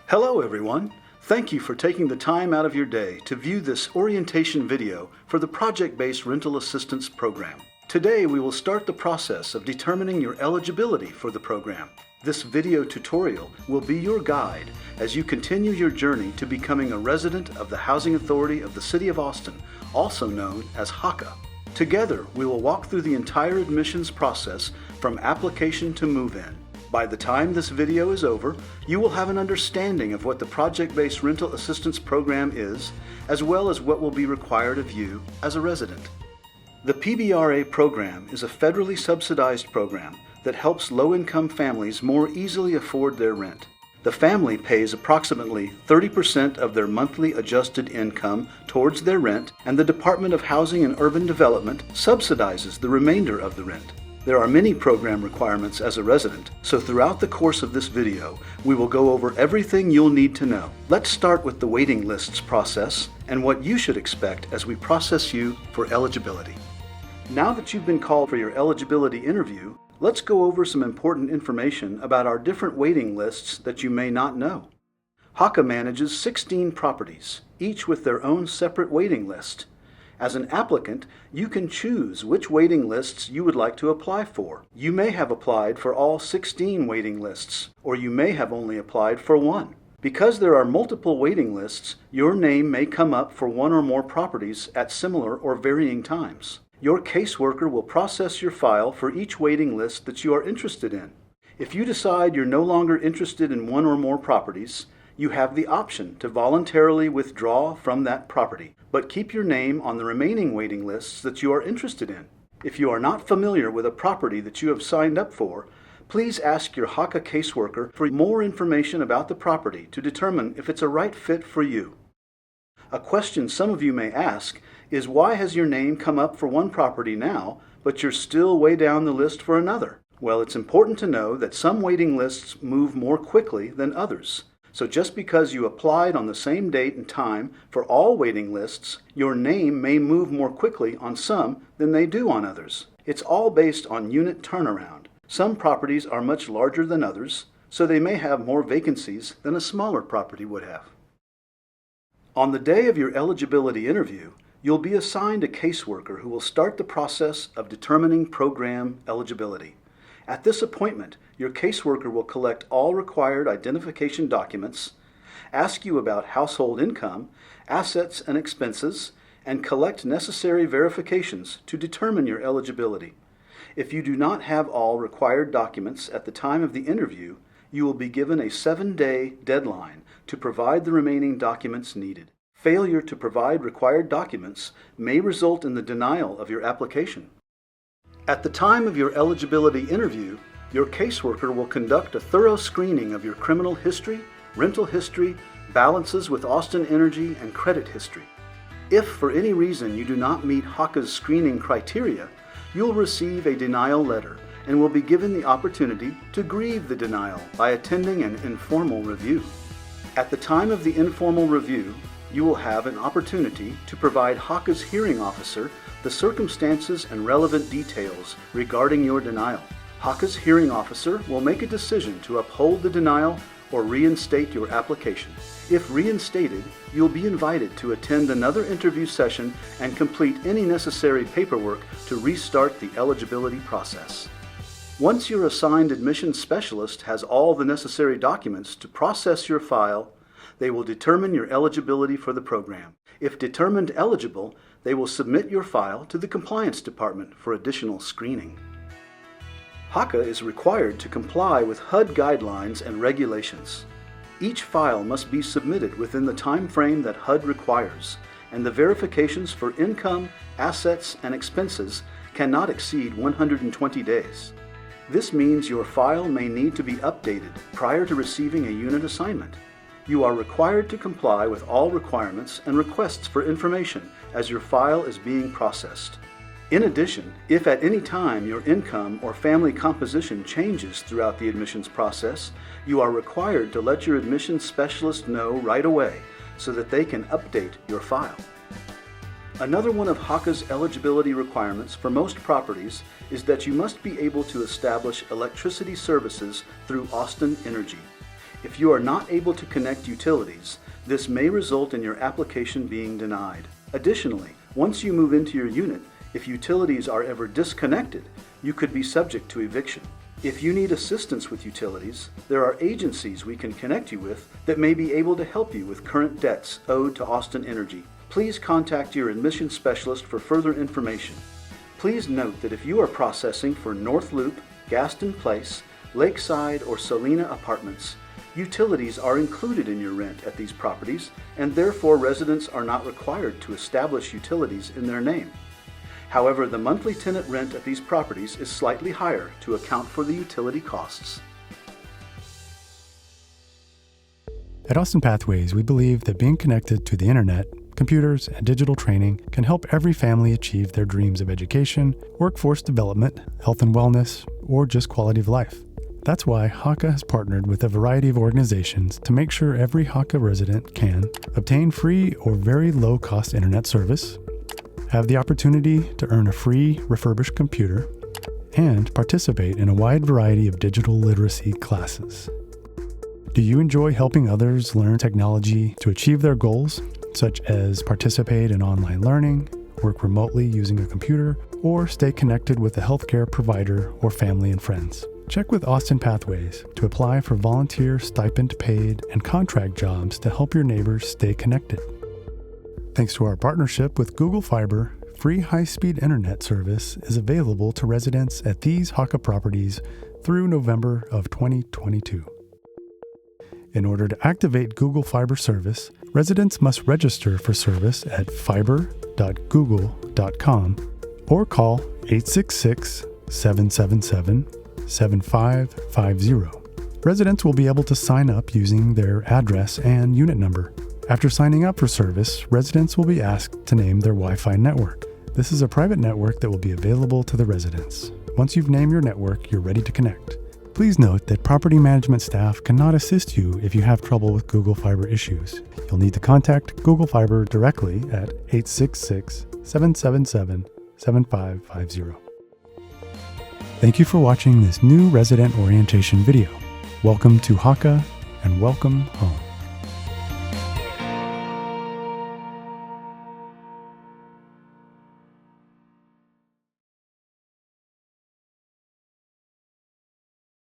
Hello everyone. Thank you for taking the time out of your day to view this orientation video for the Project-Based Rental Assistance Program. Today we will start the process of determining your eligibility for the program. This video tutorial will be your guide as you continue your journey to becoming a resident of the Housing Authority of the City of Austin, also known as HACA. Together we will walk through the entire admissions process from application to move-in. By the time this video is over, you will have an understanding of what the Project-Based Rental Assistance Program is, as well as what will be required of you as a resident. The PBRA program is a federally subsidized program that helps low-income families more easily afford their rent. The family pays approximately 30% of their monthly adjusted income towards their rent, and the Department of Housing and Urban Development subsidizes the remainder of the rent. There are many program requirements as a resident, so throughout the course of this video, we will go over everything you'll need to know. Let's start with the waiting lists process and what you should expect as we process you for eligibility. Now that you've been called for your eligibility interview, let's go over some important information about our different waiting lists that you may not know. HACA manages 16 properties, each with their own separate waiting list. As an applicant, you can choose which waiting lists you would like to apply for. You may have applied for all 16 waiting lists, or you may have only applied for one. Because there are multiple waiting lists, your name may come up for one or more properties at similar or varying times. Your caseworker will process your file for each waiting list that you are interested in. If you decide you're no longer interested in one or more properties, you have the option to voluntarily withdraw from that property, but keep your name on the remaining waiting lists that you are interested in. If you are not familiar with a property that you have signed up for, please ask your HACA caseworker for more information about the property to determine if it's a right fit for you. A question some of you may ask is, why has your name come up for one property now, but you're still way down the list for another? Well, it's important to know that some waiting lists move more quickly than others. So just because you applied on the same date and time for all waiting lists, your name may move more quickly on some than they do on others. It's all based on unit turnaround. Some properties are much larger than others, so they may have more vacancies than a smaller property would have. On the day of your eligibility interview, you'll be assigned a caseworker who will start the process of determining program eligibility. At this appointment, your caseworker will collect all required identification documents, ask you about household income, assets and expenses, and collect necessary verifications to determine your eligibility. If you do not have all required documents at the time of the interview, you will be given a 7-day deadline to provide the remaining documents needed. Failure to provide required documents may result in the denial of your application. At the time of your eligibility interview, your caseworker will conduct a thorough screening of your criminal history, rental history, balances with Austin Energy, and credit history. If for any reason you do not meet HACA's screening criteria, you'll receive a denial letter and will be given the opportunity to grieve the denial by attending an informal review. At the time of the informal review, you will have an opportunity to provide HACA's hearing officer the circumstances and relevant details regarding your denial. HACA's hearing officer will make a decision to uphold the denial or reinstate your application. If reinstated, you'll be invited to attend another interview session and complete any necessary paperwork to restart the eligibility process. Once your assigned admissions specialist has all the necessary documents to process your file, they will determine your eligibility for the program. If determined eligible, they will submit your file to the Compliance Department for additional screening. HACA is required to comply with HUD guidelines and regulations. Each file must be submitted within the time frame that HUD requires, and the verifications for income, assets, and expenses cannot exceed 120 days. This means your file may need to be updated prior to receiving a unit assignment. You are required to comply with all requirements and requests for information as your file is being processed. In addition, if at any time your income or family composition changes throughout the admissions process, you are required to let your admissions specialist know right away so that they can update your file. Another one of HACA's eligibility requirements for most properties is that you must be able to establish electricity services through Austin Energy. If you are not able to connect utilities, this may result in your application being denied. Additionally, once you move into your unit, if utilities are ever disconnected, you could be subject to eviction. If you need assistance with utilities, there are agencies we can connect you with that may be able to help you with current debts owed to Austin Energy. Please contact your admission specialist for further information. Please note that if you are processing for North Loop, Gaston Place, Lakeside, or Salina Apartments, utilities are included in your rent at these properties, and therefore residents are not required to establish utilities in their name. However, the monthly tenant rent at these properties is slightly higher to account for the utility costs. At Austin Pathways, we believe that being connected to the internet, computers, and digital training can help every family achieve their dreams of education, workforce development, health and wellness, or just quality of life. That's why HACA has partnered with a variety of organizations to make sure every HACA resident can obtain free or very low-cost internet service, have the opportunity to earn a free refurbished computer, and participate in a wide variety of digital literacy classes. Do you enjoy helping others learn technology to achieve their goals, such as participate in online learning, work remotely using a computer, or stay connected with a healthcare provider or family and friends? Check with Austin Pathways to apply for volunteer, stipend-paid, and contract jobs to help your neighbors stay connected. Thanks to our partnership with Google Fiber, free high-speed internet service is available to residents at these HACA properties through November of 2022. In order to activate Google Fiber service, residents must register for service at fiber.google.com or call 866-777-7550. Residents will be able to sign up using their address and unit number. After signing up for service, residents will be asked to name their Wi-Fi network. This is a private network that will be available to the residents. Once you've named your network, you're ready to connect. Please note that property management staff cannot assist you if you have trouble with Google Fiber issues. You'll need to contact Google Fiber directly at 866-777-7550. Thank you for watching this new resident orientation video. Welcome to HACA and welcome home.